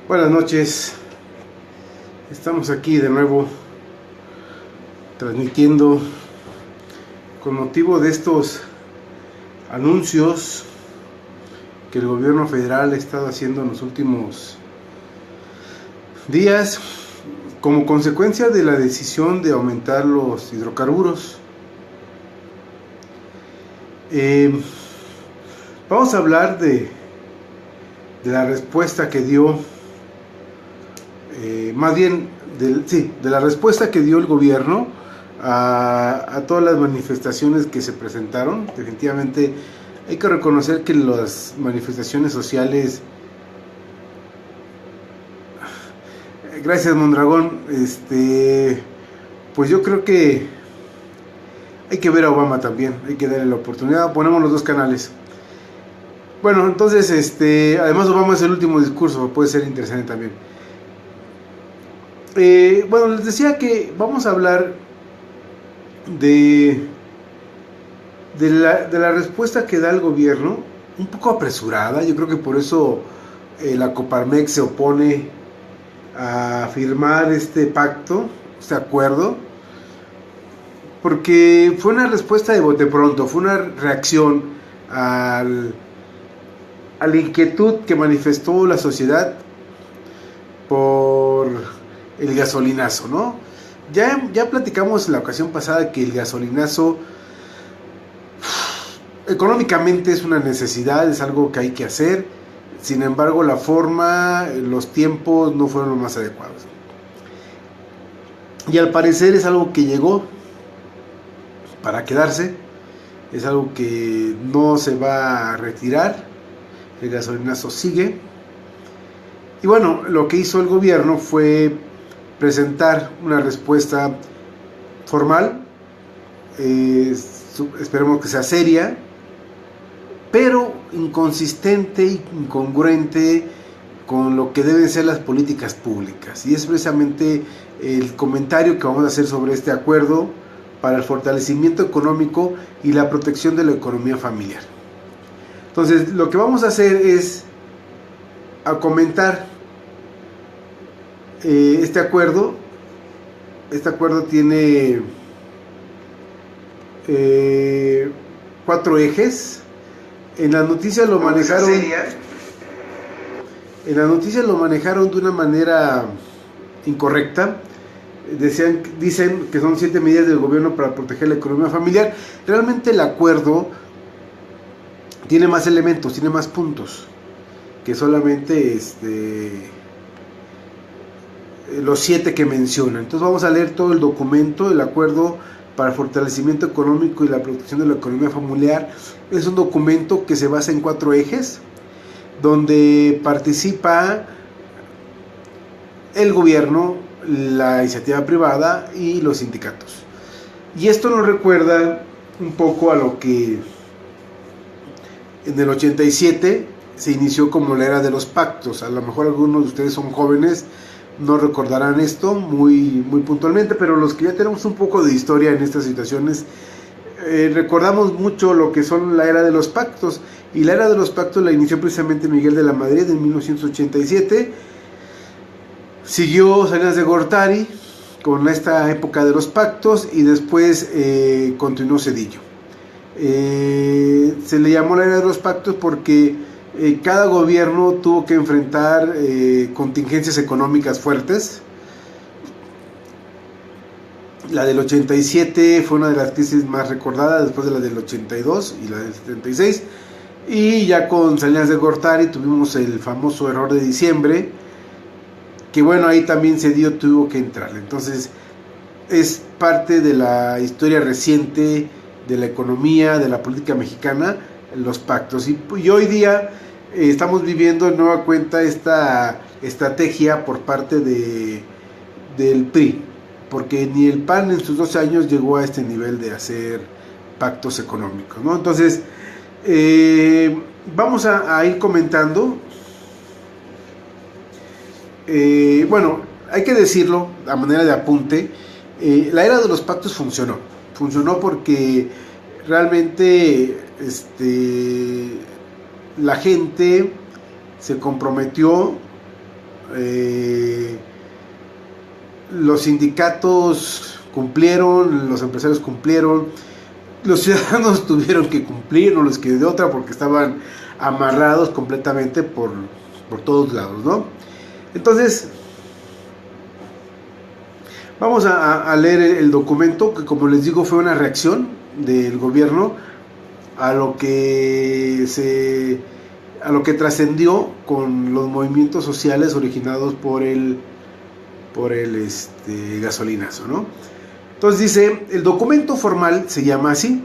Buenas noches, estamos aquí de nuevo transmitiendo con motivo de estos anuncios que el gobierno federal ha estado haciendo en los últimos días como consecuencia de la decisión de aumentar los hidrocarburos. Vamos a hablar de la respuesta que dio de la respuesta que dio el gobierno a todas las manifestaciones que se presentaron. Definitivamente hay que reconocer que las manifestaciones sociales, gracias Mondragón, pues yo creo que hay que ver a Obama también, hay que darle la oportunidad. Ponemos los dos canales. Bueno, entonces, además Obama es el último discurso, puede ser interesante también. Bueno, les decía que vamos a hablar de la respuesta que da el gobierno, un poco apresurada. Yo creo que por eso la Coparmex se opone a firmar este pacto, este acuerdo, porque fue una respuesta de bote pronto, fue una reacción a la inquietud que manifestó la sociedad por el gasolinazo, ¿no? Ya platicamos en la ocasión pasada que el gasolinazo económicamente es una necesidad, es algo que hay que hacer. Sin embargo, la forma, los tiempos no fueron los más adecuados. Y al parecer es algo que llegó para quedarse, es algo que no se va a retirar. El gasolinazo sigue. Y bueno, lo que hizo el gobierno fue presentar una respuesta formal, esperemos que sea seria, pero inconsistente e incongruente con lo que deben ser las políticas públicas. Y es precisamente el comentario que vamos a hacer sobre este acuerdo para el fortalecimiento económico y la protección de la economía familiar. Entonces, lo que vamos a hacer es a comentar este acuerdo. Este acuerdo tiene 4 ejes. En las noticias lo manejaron. En las noticias lo manejaron de una manera incorrecta. Dicen que son 7 medidas del gobierno para proteger la economía familiar. Realmente el acuerdo tiene más elementos, tiene más puntos que solamente los 7 que menciona. Entonces vamos a leer todo el documento. El acuerdo para el fortalecimiento económico y la protección de la economía familiar es un documento que se basa en 4 ejes, donde participa el gobierno, la iniciativa privada y los sindicatos. Y esto nos recuerda un poco a lo que en el 87 se inició como la era de los pactos. A lo mejor algunos de ustedes son jóvenes, no recordarán esto muy puntualmente, pero los que ya tenemos un poco de historia en estas situaciones, recordamos mucho lo que son la era de los pactos. Y la era de los pactos la inició precisamente Miguel de la Madrid en 1987. Siguió Salinas de Gortari con esta época de los pactos y después continuó Zedillo. Se le llamó la era de los pactos porque cada gobierno tuvo que enfrentar contingencias económicas fuertes. La del 87 fue una de las crisis más recordadas, después de la del 82 y la del 76. Y ya con Salinas de Gortari tuvimos el famoso error de diciembre, que bueno, ahí también Zedillo tuvo que entrar. Entonces es parte de la historia reciente de la economía, de la política mexicana, los pactos. Y hoy día estamos viviendo en nueva cuenta esta estrategia por parte del PRI, porque ni el PAN en sus 12 años llegó a este nivel de hacer pactos económicos, ¿no? Entonces, vamos a ir comentando. Bueno, hay que decirlo a manera de apunte, la era de los pactos funcionó porque realmente la gente se comprometió Los sindicatos cumplieron, los empresarios cumplieron, los ciudadanos tuvieron que cumplir, no les quedó de otra porque estaban amarrados completamente por todos lados, ¿no? Entonces, vamos a leer el documento, que como les digo fue una reacción del gobierno a lo que trascendió con los movimientos sociales originados por el gasolinazo, ¿no? Entonces dice, el documento formal se llama así: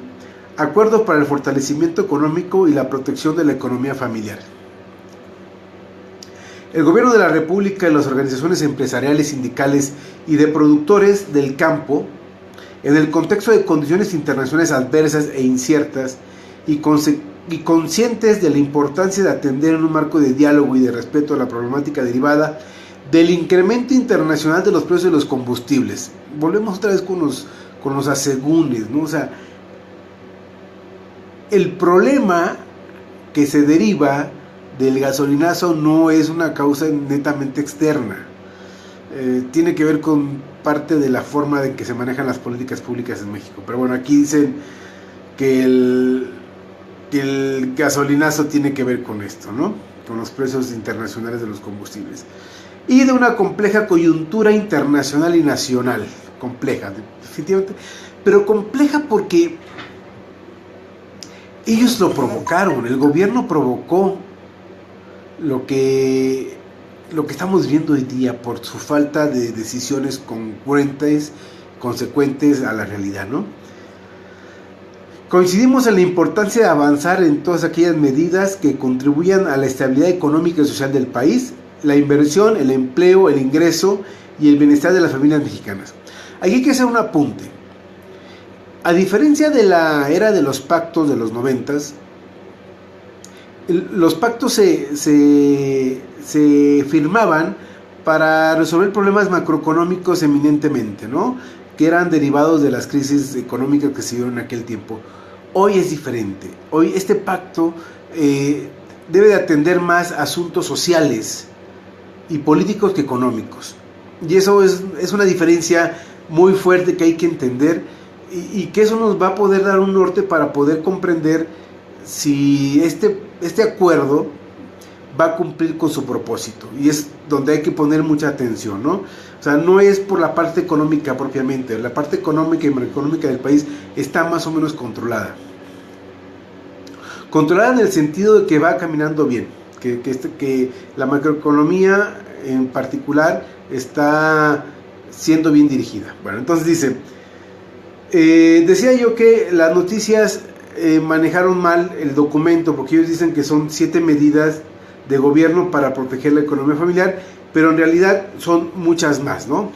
Acuerdo para el fortalecimiento económico y la protección de la economía familiar. El gobierno de la República y las organizaciones empresariales, sindicales y de productores del campo, en el contexto de condiciones internacionales adversas e inciertas y conscientes de la importancia de atender en un marco de diálogo y de respeto a la problemática derivada del incremento internacional de los precios de los combustibles. Volvemos otra vez con los asegúnes, ¿no? O sea, el problema que se deriva del gasolinazo no es una causa netamente externa. Tiene que ver con parte de la forma de que se manejan las políticas públicas en México. Pero bueno, aquí dicen que el gasolinazo tiene que ver con esto, ¿no? Con los precios internacionales de los combustibles. Y de una compleja coyuntura internacional y nacional. Compleja, definitivamente. Pero compleja porque ellos lo provocaron, el gobierno provocó lo que estamos viendo hoy día por su falta de decisiones congruentes, consecuentes a la realidad, ¿no? Coincidimos en la importancia de avanzar en todas aquellas medidas que contribuyan a la estabilidad económica y social del país, la inversión, el empleo, el ingreso y el bienestar de las familias mexicanas. Aquí hay que hacer un apunte. A diferencia de la era de los pactos de los 90s, los pactos se firmaban para resolver problemas macroeconómicos eminentemente, ¿no? Que eran derivados de las crisis económicas que se dieron en aquel tiempo. Hoy es diferente. Hoy este pacto debe de atender más asuntos sociales y políticos que económicos. Y eso es una diferencia muy fuerte que hay que entender y que eso nos va a poder dar un norte para poder comprender si este acuerdo va a cumplir con su propósito, y es donde hay que poner mucha atención, ¿no? O sea, no es por la parte económica propiamente, la parte económica y macroeconómica del país está más o menos controlada en el sentido de que va caminando bien, que la macroeconomía en particular está siendo bien dirigida. Bueno, entonces dice, decía yo que las noticias manejaron mal el documento, porque ellos dicen que son 7 medidas de gobierno para proteger la economía familiar, pero en realidad son muchas más, ¿no?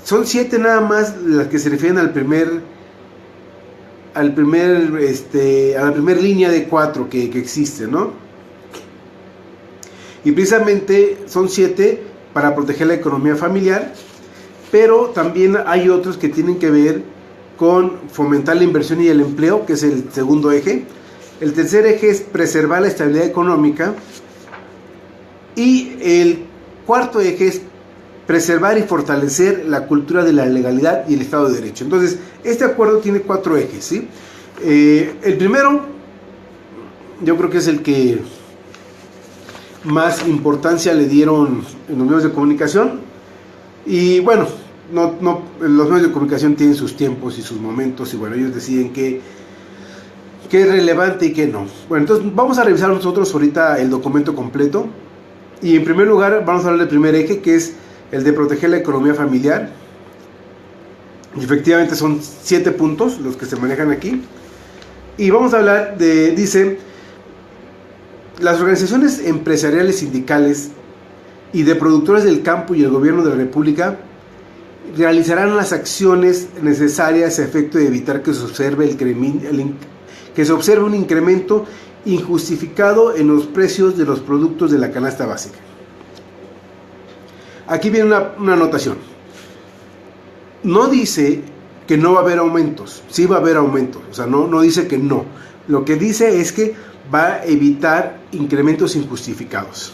Son 7 nada más las que se refieren a la primera línea de 4 que existe, ¿no? Y precisamente son 7 para proteger la economía familiar, pero también hay otros que tienen que ver con fomentar la inversión y el empleo, que es el segundo eje. El tercer eje es preservar la estabilidad económica. Y el cuarto eje es preservar y fortalecer la cultura de la legalidad y el Estado de Derecho. Entonces, este acuerdo tiene 4 ejes, ¿sí? El primero, yo creo que es el que más importancia le dieron en los medios de comunicación. Y bueno, los medios de comunicación tienen sus tiempos y sus momentos, y bueno, ellos deciden qué es relevante y qué no. Bueno, entonces vamos a revisar nosotros ahorita el documento completo. Y en primer lugar vamos a hablar del primer eje, que es el de proteger la economía familiar. Y efectivamente son 7 puntos los que se manejan aquí. Y vamos a hablar dice, las organizaciones empresariales, sindicales y de productores del campo y el gobierno de la República realizarán las acciones necesarias a efecto de evitar que se observe un incremento injustificado en los precios de los productos de la canasta básica. Aquí viene una anotación. No dice que no va a haber aumentos, sí va a haber aumentos, o sea, no dice que no. Lo que dice es que va a evitar incrementos injustificados.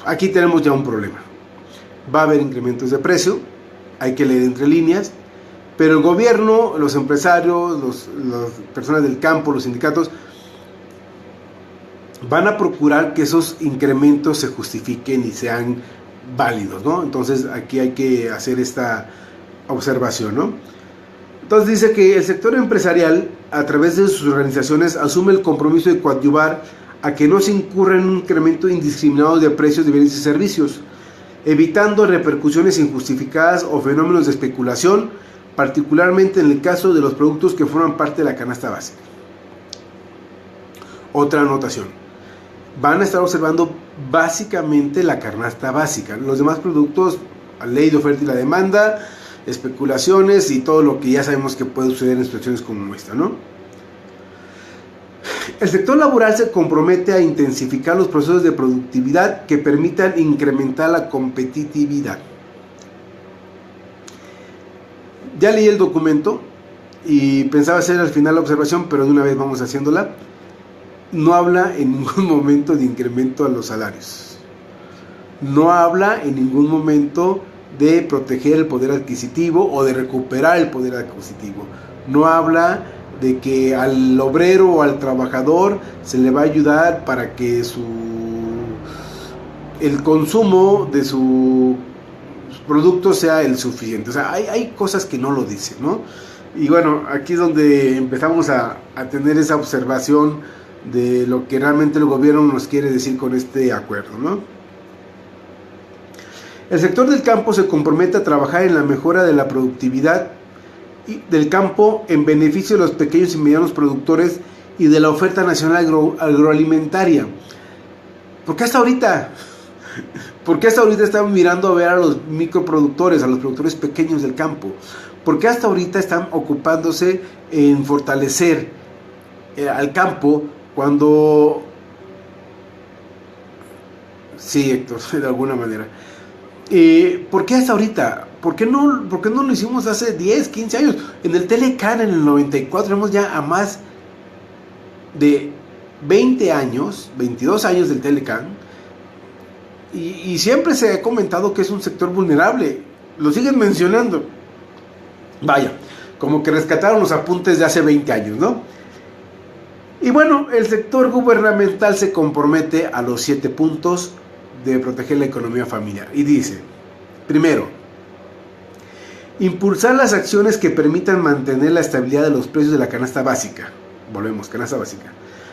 aquí tenemos ya un problema. Va a haber incrementos de precio, hay que leer entre líneas, pero el gobierno, los empresarios, las personas del campo, los sindicatos, van a procurar que esos incrementos se justifiquen y sean válidos, ¿no? Entonces aquí hay que hacer esta observación, ¿no? Entonces dice que el sector empresarial, a través de sus organizaciones, asume el compromiso de coadyuvar a que no se incurra en un incremento indiscriminado de precios de bienes y servicios, evitando repercusiones injustificadas o fenómenos de especulación, particularmente en el caso de los productos que forman parte de la canasta básica. Otra anotación: van a estar observando básicamente la canasta básica. Los demás productos, ley de oferta y la demanda, especulaciones y todo lo que ya sabemos que puede suceder en situaciones como esta, ¿no? El sector laboral se compromete a intensificar los procesos de productividad que permitan incrementar la competitividad. Ya leí el documento y pensaba hacer al final la observación, pero de una vez vamos haciéndola. No habla en ningún momento de incremento a los salarios. No habla en ningún momento de proteger el poder adquisitivo o de recuperar el poder adquisitivo. No habla de que al obrero o al trabajador se le va a ayudar para que el consumo de sus productos sea el suficiente. O sea, hay cosas que no lo dicen, ¿no? Y bueno, aquí es donde empezamos a tener esa observación de lo que realmente el gobierno nos quiere decir con este acuerdo, ¿no? El sector del campo se compromete a trabajar en la mejora de la productividad del campo en beneficio de los pequeños y medianos productores y de la oferta nacional agroalimentaria. ¿Por qué hasta ahorita? ¿Por qué hasta ahorita están mirando a ver a los microproductores, a los productores pequeños del campo? ¿Por qué hasta ahorita están ocupándose en fortalecer al campo cuando... Sí, Héctor, de alguna manera. ¿Por qué hasta ahorita? ¿Por qué no lo hicimos hace 10, 15 años? En el Telecán, en el 94, tenemos ya a más de 20 años, 22 años del Telecán, y siempre se ha comentado que es un sector vulnerable. Lo siguen mencionando. Vaya, como que rescataron los apuntes de hace 20 años, ¿no? Y bueno, el sector gubernamental se compromete a los 7 puntos de proteger la economía familiar. Y dice, primero, impulsar las acciones que permitan mantener la estabilidad de los precios de la canasta básica. Volvemos, canasta básica.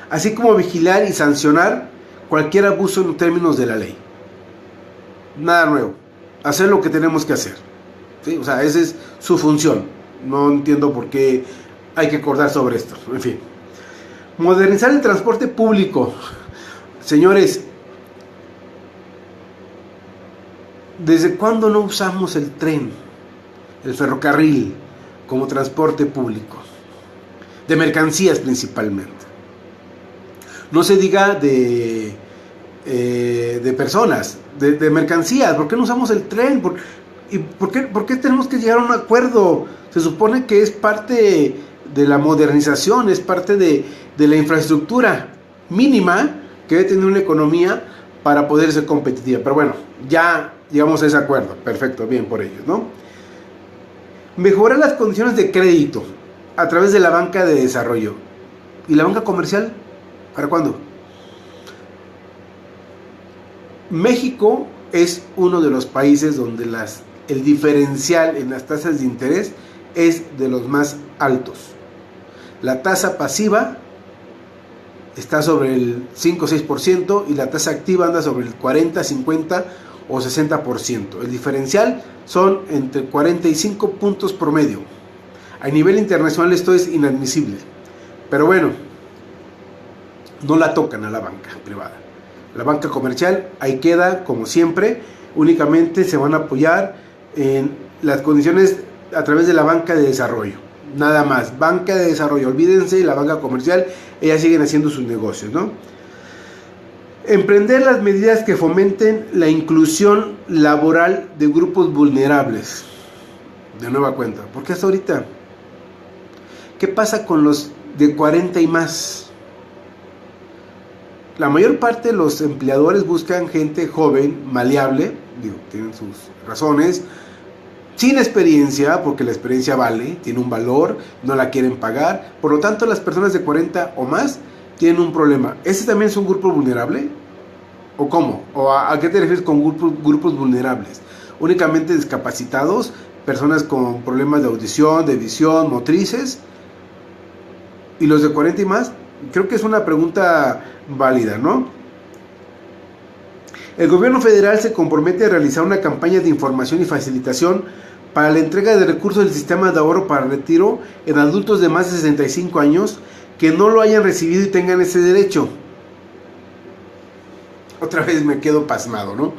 Así como vigilar y sancionar cualquier abuso en términos de la ley. Nada nuevo. Hacer lo que tenemos que hacer. ¿Sí? O sea, esa es su función. No entiendo por qué hay que acordar sobre esto. En fin. Modernizar el transporte público. Señores, ¿desde cuándo no usamos el tren, el ferrocarril, como transporte público? De mercancías principalmente. No se diga de personas, de mercancías. ¿Por qué no usamos el tren? ¿Por qué tenemos que llegar a un acuerdo? Se supone que es parte de la modernización, es parte de la infraestructura mínima que debe tener una economía para poder ser competitiva. Pero bueno, ya llegamos a ese acuerdo. Perfecto, bien por ellos, ¿no? Mejorar las condiciones de crédito a través de la banca de desarrollo. ¿Y la banca comercial? ¿Para cuándo? México es uno de los países donde el diferencial en las tasas de interés es de los más altos. La tasa pasiva está sobre el 5 o 6% y la tasa activa anda sobre el 40, 50 o 60%. El diferencial son entre 45 puntos promedio. A nivel internacional esto es inadmisible. Pero bueno, no la tocan a la banca privada. La banca comercial ahí queda como siempre. Únicamente se van a apoyar en las condiciones a través de la banca de desarrollo. Nada más, banca de desarrollo. Olvídense, la banca comercial, ellas siguen haciendo sus negocios, ¿no? Emprender las medidas que fomenten la inclusión laboral de grupos vulnerables. De nueva cuenta, ¿por qué hasta ahorita? ¿Qué pasa con los de 40 y más? la mayor parte de los empleadores buscan gente joven, maleable, digo, tienen sus razones, sin experiencia, porque la experiencia vale, tiene un valor, no la quieren pagar. Por lo tanto, las personas de 40 o más tienen un problema. ¿Ese también es un grupo vulnerable? ¿O cómo? ¿O a qué te refieres con grupos vulnerables? ¿Únicamente discapacitados? ¿Personas con problemas de audición, de visión, motrices? ¿Y los de 40 y más? Creo que es una pregunta válida, ¿no? El gobierno federal se compromete a realizar una campaña de información y facilitación para la entrega de recursos del sistema de ahorro para retiro en adultos de más de 65 años que no lo hayan recibido y tengan ese derecho. Otra vez me quedo pasmado, ¿no?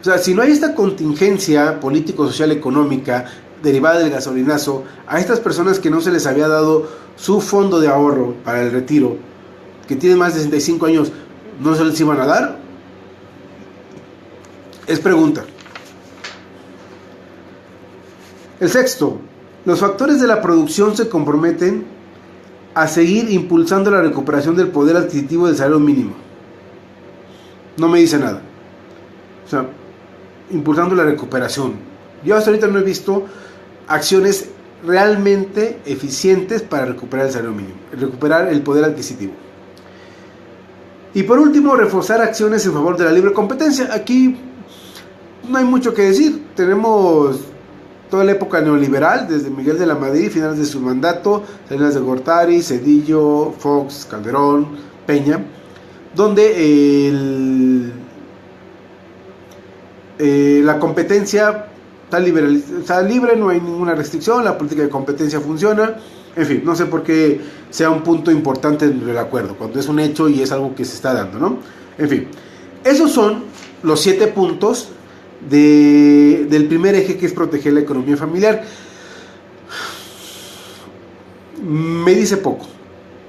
O sea, si no hay esta contingencia político, social, económica derivada del gasolinazo, a estas personas que no se les había dado su fondo de ahorro para el retiro, que tienen más de 65 años, ¿no se les iban a dar? Es pregunta. El sexto, los factores de la producción se comprometen a seguir impulsando la recuperación del poder adquisitivo del salario mínimo. No me dice nada. O sea, impulsando la recuperación. Yo hasta ahorita no he visto acciones realmente eficientes para recuperar el salario mínimo, recuperar el poder adquisitivo. Y por último, reforzar acciones en favor de la libre competencia. Aquí no hay mucho que decir. Tenemos toda la época neoliberal, desde Miguel de la Madrid, finales de su mandato, Salinas de Gortari, Zedillo, Fox, Calderón, Peña, donde la competencia está libre, no hay ninguna restricción, la política de competencia funciona. En fin, no sé por qué sea un punto importante del acuerdo, cuando es un hecho y es algo que se está dando, ¿no? En fin, esos son los 7 puntos del primer eje, que es proteger la economía familiar. Me dice poco,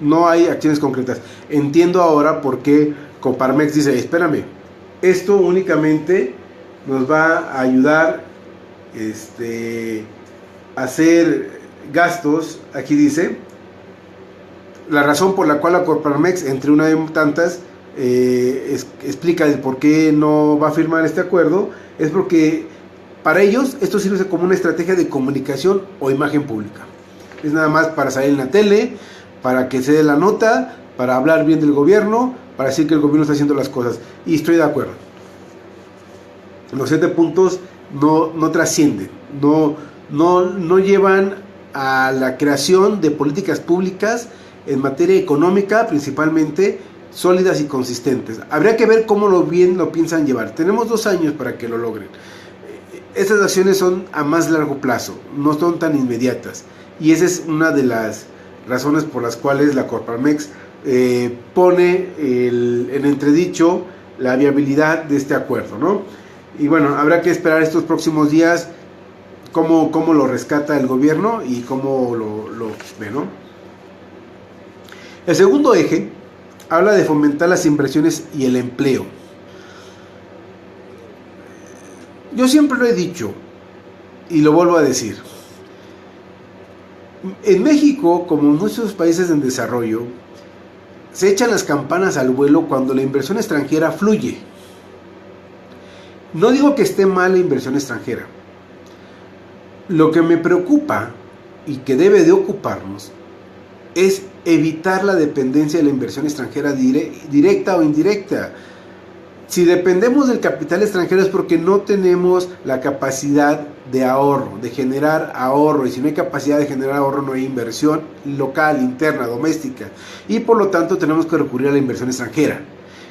no hay acciones concretas. Entiendo ahora por qué Coparmex dice, espérame, esto únicamente nos va a ayudar a hacer gastos. Aquí dice la razón por la cual la Coparmex, entre una de tantas, explica el por qué no va a firmar este acuerdo. Es porque para ellos esto sirve como una estrategia de comunicación o imagen pública. Es nada más para salir en la tele, para que se dé la nota, para hablar bien del gobierno, para decir que el gobierno está haciendo las cosas. Y estoy de acuerdo. Los 7 puntos no trascienden, no llevan a la creación de políticas públicas en materia económica, principalmente sólidas y consistentes. Habría que ver cómo lo piensan llevar. Tenemos 2 años para que lo logren. Estas acciones son a más largo plazo, no son tan inmediatas. Y esa es una de las razones por las cuales la Coparmex pone en entredicho la viabilidad de este acuerdo, ¿no? Y bueno, habrá que esperar estos próximos días cómo lo rescata el gobierno y cómo lo ve, ¿no? El segundo eje habla de fomentar las inversiones y el empleo. Yo siempre lo he dicho y lo vuelvo a decir. En México, como en muchos países en desarrollo, se echan las campanas al vuelo cuando la inversión extranjera fluye. No digo que esté mal la inversión extranjera. Lo que me preocupa y que debe de ocuparnos es evitar la dependencia de la inversión extranjera directa o indirecta. Si dependemos del capital extranjero es porque no tenemos la capacidad de ahorro, de generar ahorro, y si no hay capacidad de generar ahorro no hay inversión local, interna, doméstica, y por lo tanto tenemos que recurrir a la inversión extranjera.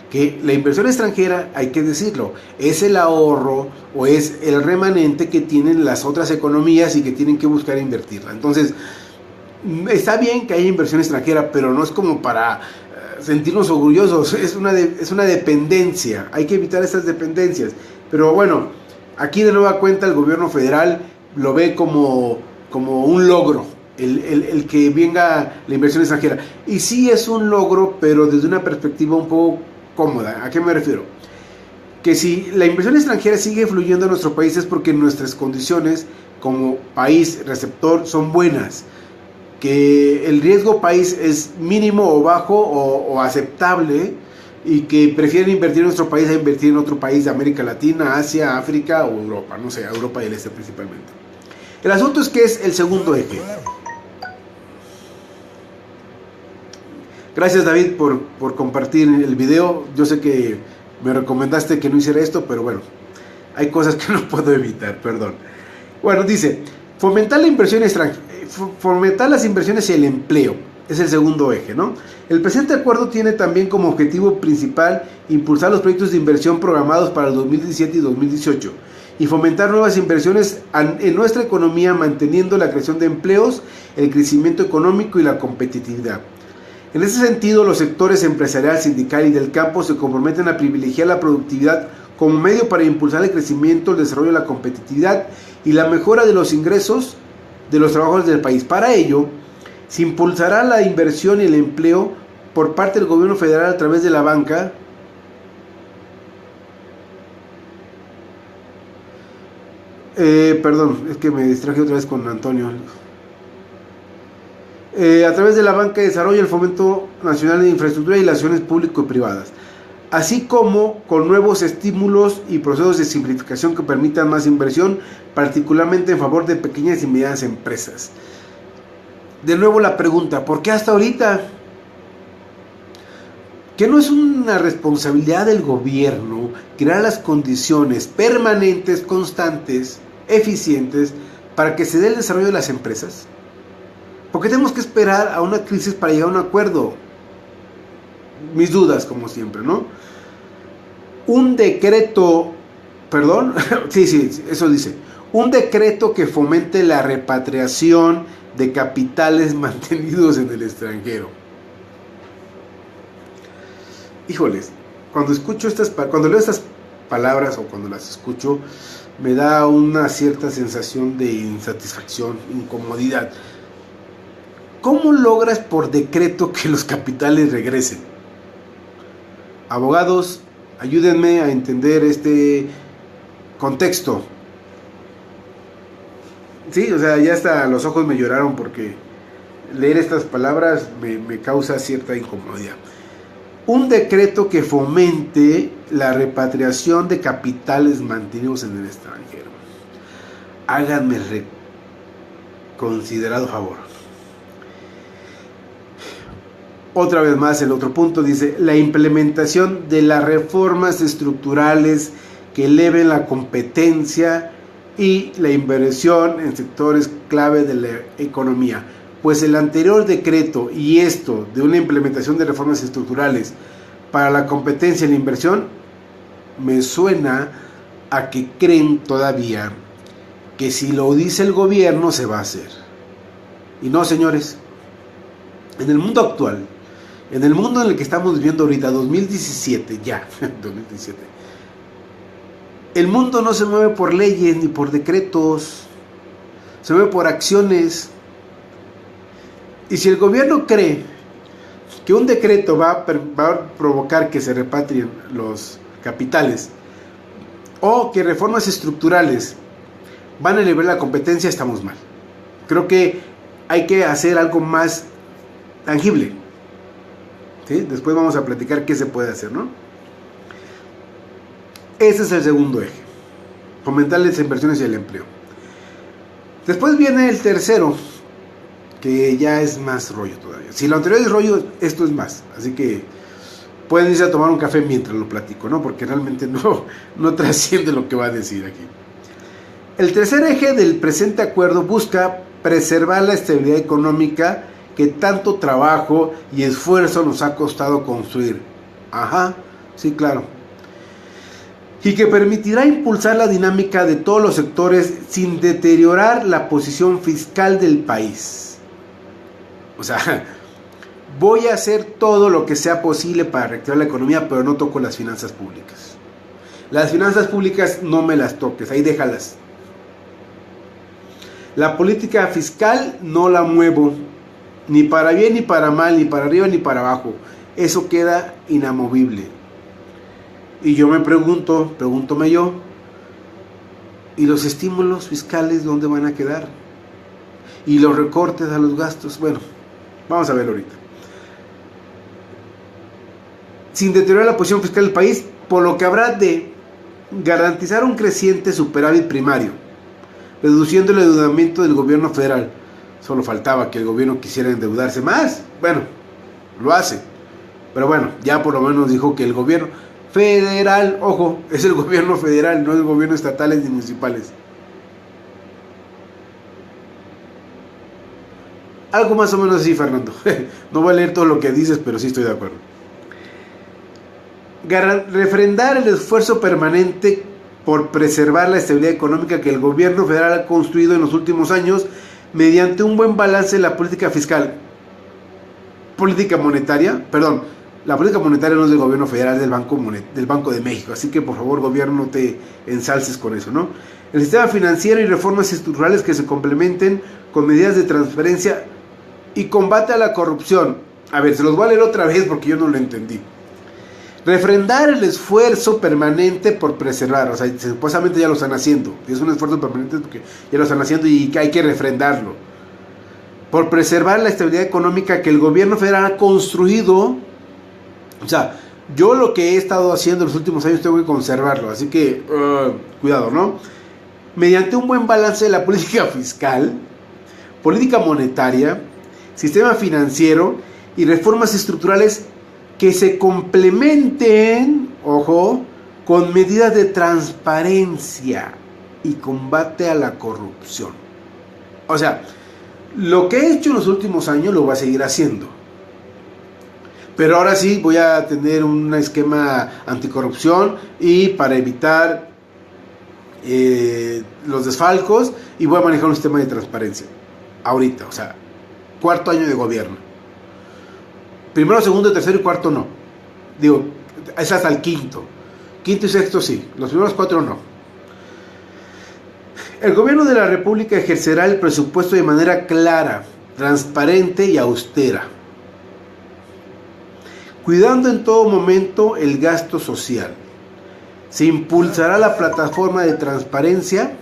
Que la inversión extranjera, hay que decirlo, es el ahorro o es el remanente que tienen las otras economías y que tienen que buscar invertirla. Entonces, está bien que haya inversión extranjera, pero no es como para sentirnos orgullosos, es una dependencia, hay que evitar esas dependencias. Pero bueno, aquí de nueva cuenta el gobierno federal lo ve como un logro, el que venga la inversión extranjera. Y sí es un logro, pero desde una perspectiva un poco cómoda. ¿A qué me refiero? Que si la inversión extranjera sigue fluyendo a nuestro país es porque nuestras condiciones como país receptor son buenas. que el riesgo país es mínimo o bajo o aceptable, y que prefieren invertir en nuestro país a invertir en otro país de América Latina, Asia, África o Europa, no sé, Europa del Este principalmente. El asunto es que es el segundo eje. Gracias, David, por compartir el video. Yo sé que me recomendaste que no hiciera esto, pero bueno, hay cosas que no puedo evitar, perdón. Bueno, dice, fomentar la inversión extranjera, fomentar las inversiones y el empleo. Es el segundo eje, ¿no? El presente acuerdo tiene también como objetivo principal impulsar los proyectos de inversión programados para el 2017 y 2018 y fomentar nuevas inversiones en nuestra economía, manteniendo la creación de empleos, el crecimiento económico y la competitividad. En ese sentido, los sectores empresarial, sindical y del campo se comprometen a privilegiar la productividad como medio para impulsar el crecimiento, el desarrollo, la competitividad y la mejora de los ingresos de los trabajadores del país. Para ello, se impulsará la inversión y el empleo por parte del gobierno federal a través de la banca, perdón, es que me distraje otra vez con Antonio. A través de la banca de desarrollo, el Fomento Nacional de Infraestructura y las acciones público y privadas, así como con nuevos estímulos y procesos de simplificación que permitan más inversión, particularmente en favor de pequeñas y medianas empresas. De nuevo la pregunta, ¿por qué hasta ahorita? ¿Que no es una responsabilidad del gobierno crear las condiciones permanentes, constantes, eficientes para que se dé el desarrollo de las empresas? ¿Por qué tenemos que esperar a una crisis para llegar a un acuerdo? Mis dudas, como siempre, ¿no? Un decreto, perdón, sí, eso dice, un decreto que fomente la repatriación de capitales mantenidos en el extranjero. Híjoles, cuando leo estas palabras o cuando las escucho, me da una cierta sensación de insatisfacción, incomodidad. ¿Cómo logras por decreto que los capitales regresen? Abogados, ayúdenme a entender este contexto. Sí, o sea, ya hasta los ojos me lloraron porque leer estas palabras me causa cierta incomodidad. Un decreto que fomente la repatriación de capitales mantenidos en el extranjero. Háganme el considerado favor. Otra vez más, el otro punto dice, la implementación de las reformas estructurales que eleven la competencia y la inversión en sectores clave de la economía. Pues el anterior decreto y esto de una implementación de reformas estructurales para la competencia y la inversión me suena a que creen todavía que si lo dice el gobierno se va a hacer. Y no, señores, en el mundo actual, en el mundo en el que estamos viviendo ahorita, 2017, ya, 2017, el mundo no se mueve por leyes ni por decretos, se mueve por acciones. Y si el gobierno cree que un decreto va a provocar que se repatrien los capitales o que reformas estructurales van a elevar la competencia, estamos mal. Creo que hay que hacer algo más tangible. ¿Sí? Después vamos a platicar qué se puede hacer, ¿no? Ese es el segundo eje, fomentar las inversiones y el empleo. Después viene el tercero, que ya es más rollo todavía. Si lo anterior es rollo, esto es más. Así que pueden irse a tomar un café mientras lo platico, ¿no? Porque realmente no trasciende lo que va a decir aquí. El tercer eje del presente acuerdo busca preservar la estabilidad económica que tanto trabajo y esfuerzo nos ha costado construir. Ajá, sí, claro. Y que permitirá impulsar la dinámica de todos los sectores sin deteriorar la posición fiscal del país. O sea, voy a hacer todo lo que sea posible para reactivar la economía, pero no toco las finanzas públicas. Las finanzas públicas no me las toques, ahí déjalas. La política fiscal no la muevo, ni para bien ni para mal, ni para arriba ni para abajo. Eso queda inamovible. Y yo me pregúntome yo, ¿y los estímulos fiscales dónde van a quedar? y los recortes a los gastos. Bueno, vamos a verlo ahorita. Sin deteriorar la posición fiscal del país, por lo que habrá de garantizar un creciente superávit primario, reduciendo el endeudamiento del gobierno federal. Solo faltaba que el gobierno quisiera endeudarse más. Bueno, lo hace. Pero bueno, ya por lo menos dijo que el gobierno federal, ojo, es el gobierno federal, no el gobierno estatales ni municipales. Algo más o menos así, Fernando. No voy a leer todo lo que dices, pero sí estoy de acuerdo. Refrendar el esfuerzo permanente por preservar la estabilidad económica que el gobierno federal ha construido en los últimos años mediante un buen balance en la política fiscal. Política monetaria, perdón, la política monetaria no es del gobierno federal, es del Banco de México, así que por favor gobierno no te ensalces con eso, ¿no? El sistema financiero y reformas estructurales que se complementen con medidas de transparencia y combate a la corrupción. A ver, se los voy a leer otra vez porque yo no lo entendí. Refrendar el esfuerzo permanente por preservar, o sea, supuestamente ya lo están haciendo, es un esfuerzo permanente porque ya lo están haciendo y hay que refrendarlo. Por preservar la estabilidad económica que el gobierno federal ha construido. O sea, yo lo que he estado haciendo en los últimos años tengo que conservarlo, así que cuidado, ¿no? Mediante un buen balance de la política fiscal, política monetaria, sistema financiero y reformas estructurales que se complementen, ojo, con medidas de transparencia y combate a la corrupción. O sea, lo que he hecho en los últimos años lo voy a seguir haciendo. Pero ahora sí voy a tener un esquema anticorrupción y para evitar los desfalcos, y voy a manejar un sistema de transparencia. Ahorita, o sea, cuarto año de gobierno. Primero, segundo, tercero y cuarto no. Digo, es hasta el quinto. Quinto y sexto sí, los primeros 4 no. El gobierno de la República ejercerá el presupuesto de manera clara, transparente y austera, cuidando en todo momento el gasto social. Se impulsará la plataforma de transparencia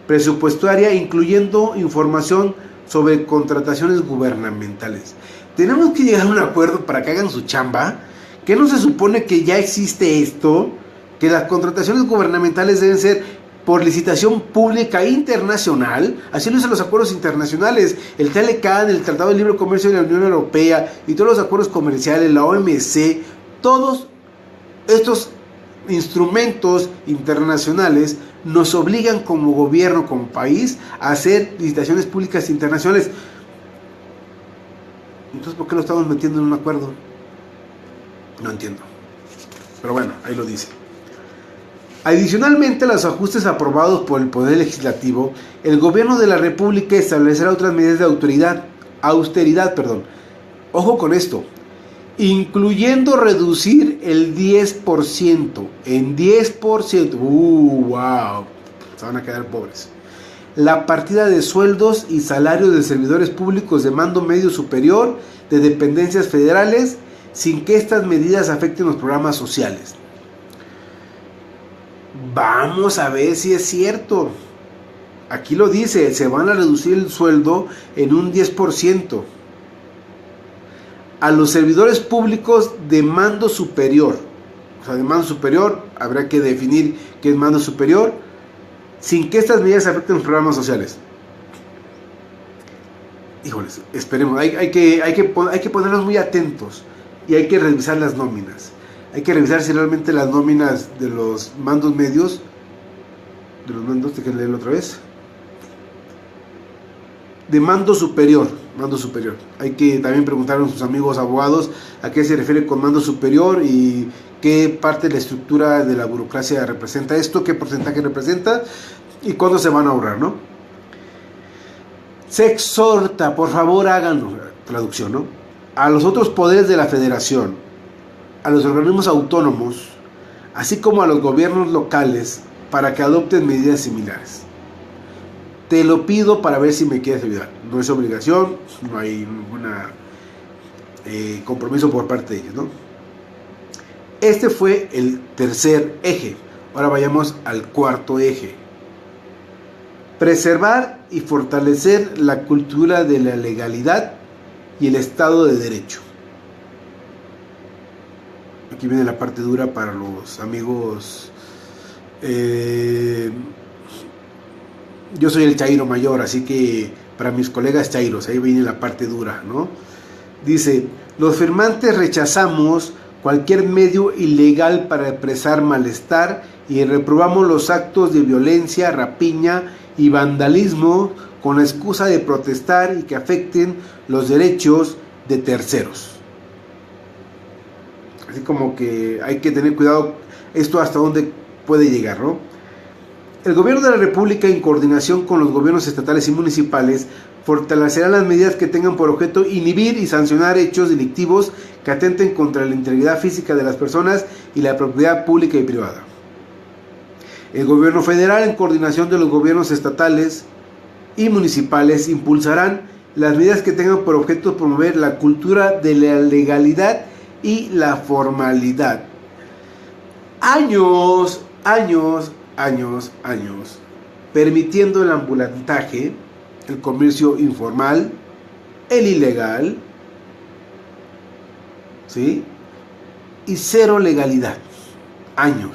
presupuestaria, incluyendo información sobre contrataciones gubernamentales. Tenemos que llegar a un acuerdo para que hagan su chamba. ¿Que no se supone que ya existe esto? Que las contrataciones gubernamentales deben ser por licitación pública internacional. Así lo dicen los acuerdos internacionales, el TLCAN, el Tratado de Libre Comercio de la Unión Europea y todos los acuerdos comerciales, la OMC, todos estos instrumentos internacionales nos obligan como gobierno, como país, a hacer licitaciones públicas internacionales. Entonces, ¿por qué lo estamos metiendo en un acuerdo? No entiendo. Pero bueno, ahí lo dice. Adicionalmente a los ajustes aprobados por el Poder Legislativo, el Gobierno de la República establecerá otras medidas de austeridad. Ojo con esto, incluyendo reducir el 10%, en 10%, wow, se van a quedar pobres, la partida de sueldos y salarios de servidores públicos de mando medio superior de dependencias federales, sin que estas medidas afecten los programas sociales. Vamos a ver si es cierto. Aquí lo dice, se van a reducir el sueldo en un 10%. A los servidores públicos de mando superior. O sea, de mando superior, habrá que definir qué es mando superior, sin que estas medidas afecten los programas sociales. Híjoles, esperemos, hay que ponernos muy atentos y hay que revisar las nóminas. Hay que revisar si realmente las nóminas de los mandos medios, déjenme leerlo otra vez, de mando superior. Hay que también preguntar a nuestros amigos abogados a qué se refiere con mando superior y qué parte de la estructura de la burocracia representa esto, qué porcentaje representa y cuándo se van a ahorrar, ¿no? Se exhorta, por favor háganlo, traducción, ¿no?, a los otros poderes de la federación, a los organismos autónomos, así como a los gobiernos locales, para que adopten medidas similares. Te lo pido para ver si me quieres ayudar. No es obligación, no hay ningún compromiso por parte de ellos, ¿no? Este fue el tercer eje. Ahora vayamos al cuarto eje. preservar y fortalecer la cultura de la legalidad y el Estado de Derecho. Aquí viene la parte dura para los amigos. Yo soy el chairo mayor, así que para mis colegas chairos, ahí viene la parte dura, ¿no? Dice: los firmantes rechazamos cualquier medio ilegal para expresar malestar y reprobamos los actos de violencia, rapiña y vandalismo con la excusa de protestar y que afecten los derechos de terceros. Así como que hay que tener cuidado esto hasta dónde puede llegar, ¿no? El gobierno de la República, en coordinación con los gobiernos estatales y municipales, fortalecerá las medidas que tengan por objeto inhibir y sancionar hechos delictivos que atenten contra la integridad física de las personas y la propiedad pública y privada. El gobierno federal, en coordinación de los gobiernos estatales y municipales, impulsarán las medidas que tengan por objeto promover la cultura de la legalidad y la formalidad. Años permitiendo el ambulantaje, el comercio informal, el ilegal, ¿sí? Y cero legalidad. Años.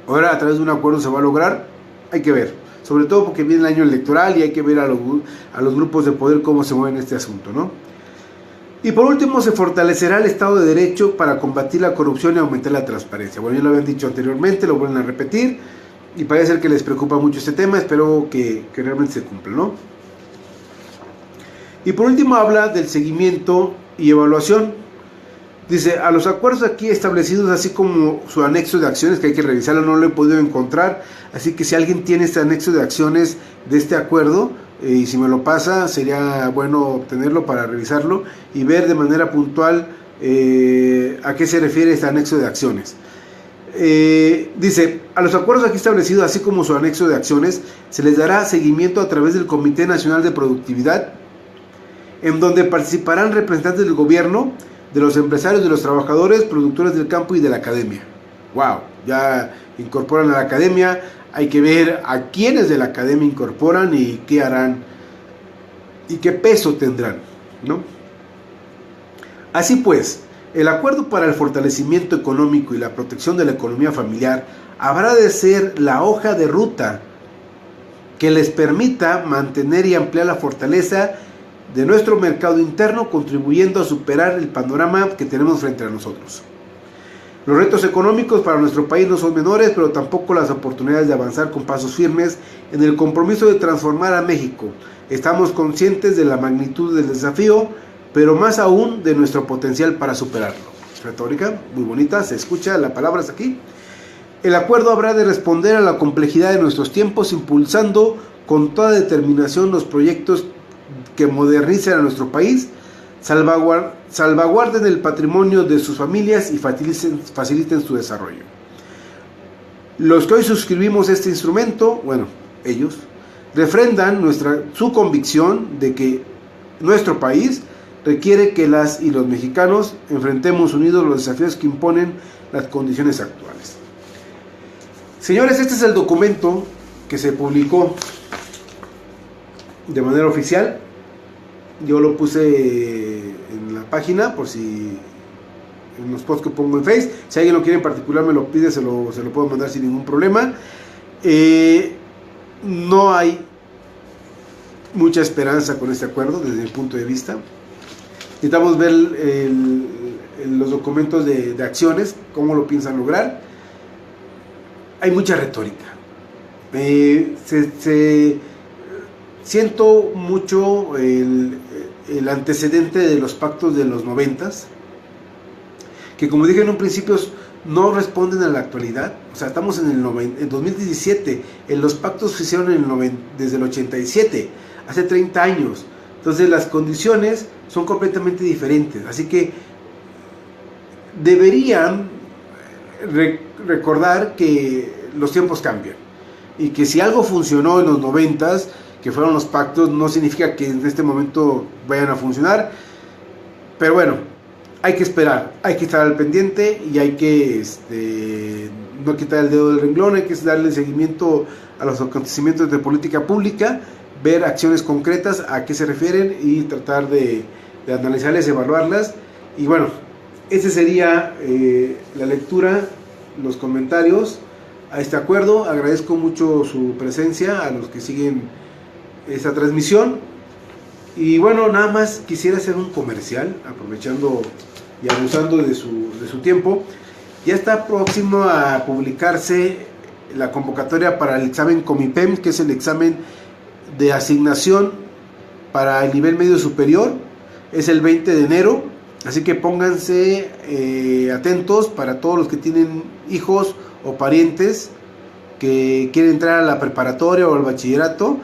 Ahora, a través de un acuerdo se va a lograr, hay que ver. Sobre todo porque viene el año electoral y hay que ver a los grupos de poder cómo se mueven este asunto, ¿no? Y por último, se fortalecerá el Estado de Derecho para combatir la corrupción y aumentar la transparencia. Bueno, ya lo habían dicho anteriormente, lo vuelven a repetir. Y parece ser que les preocupa mucho este tema. Espero que realmente se cumpla, ¿no? Y por último habla del seguimiento y evaluación. Dice: a los acuerdos aquí establecidos, así como su anexo de acciones, que hay que revisarlo, no lo he podido encontrar. Así que si alguien tiene este anexo de acciones de este acuerdo, y si me lo pasa, sería bueno obtenerlo para revisarlo y ver de manera puntual a qué se refiere este anexo de acciones. Dice: a los acuerdos aquí establecidos, así como su anexo de acciones, se les dará seguimiento a través del Comité Nacional de Productividad, en donde participarán representantes del gobierno, de los empresarios, de los trabajadores, productores del campo y de la academia. ¡Wow! Ya incorporan a la academia. Hay que ver a quiénes de la academia incorporan y qué harán y qué peso tendrán, ¿no? Así pues, el acuerdo para el fortalecimiento económico y la protección de la economía familiar habrá de ser la hoja de ruta que les permita mantener y ampliar la fortaleza de nuestro mercado interno, contribuyendo a superar el panorama que tenemos frente a nosotros. Los retos económicos para nuestro país no son menores, pero tampoco las oportunidades de avanzar con pasos firmes en el compromiso de transformar a México. Estamos conscientes de la magnitud del desafío, pero más aún de nuestro potencial para superarlo. Retórica muy bonita, se escucha las palabras aquí. El acuerdo habrá de responder a la complejidad de nuestros tiempos, impulsando con toda determinación los proyectos que modernicen a nuestro país, salvaguarden el patrimonio de sus familias y faciliten su desarrollo. Los que hoy suscribimos este instrumento, bueno, ellos, refrendan su convicción de que nuestro país requiere que las y los mexicanos enfrentemos unidos los desafíos que imponen las condiciones actuales. Señores, este es el documento que se publicó de manera oficial. Yo lo puse en la página por si en los posts que pongo en Face. Si alguien lo quiere en particular me lo pide, se lo puedo mandar sin ningún problema. No hay mucha esperanza con este acuerdo desde mi punto de vista. Necesitamos ver los documentos de acciones, cómo lo piensan lograr. Hay mucha retórica. Siento mucho el antecedente de los pactos de los 90s, que como dije en un principio no responden a la actualidad. O sea, estamos en el 2017, los pactos se hicieron desde el 87, hace 30 años. Entonces las condiciones son completamente diferentes, así que deberían recordar que los tiempos cambian y que si algo funcionó en los 90s, que fueron los pactos, no significa que en este momento vayan a funcionar. Pero bueno, hay que esperar, hay que estar al pendiente y hay que no quitar el dedo del renglón, hay que darle seguimiento a los acontecimientos de política pública, ver acciones concretas, a qué se refieren y tratar de analizarlas, evaluarlas. Y bueno, esa sería la lectura, los comentarios a este acuerdo. Agradezco mucho su presencia a los que siguen esta transmisión. Y bueno, nada más quisiera hacer un comercial, aprovechando y abusando de su tiempo. Ya está próximo a publicarse la convocatoria para el examen Comipem, que es el examen de asignación para el nivel medio superior. Es el 20 de enero, así que pónganse atentos para todos los que tienen hijos o parientes que quieren entrar a la preparatoria o al bachillerato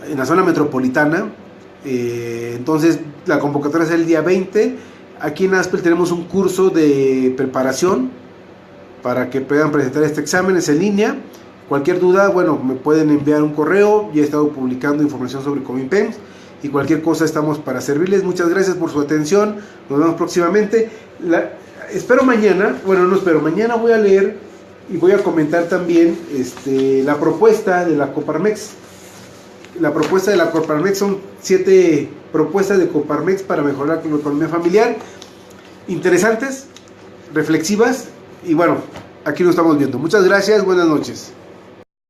en la zona metropolitana. Entonces la convocatoria es el día 20. Aquí en Aspel tenemos un curso de preparación para que puedan presentar este examen, es en línea. Cualquier duda, bueno, me pueden enviar un correo. Ya he estado publicando información sobre Comipem y cualquier cosa estamos para servirles. Muchas gracias por su atención, nos vemos próximamente. Espero mañana, bueno, no espero, mañana voy a leer y voy a comentar también la propuesta de la Coparmex. La propuesta de la Coparmex son 7 propuestas de Coparmex para mejorar la economía familiar, interesantes, reflexivas, y bueno, aquí lo estamos viendo. Muchas gracias, buenas noches.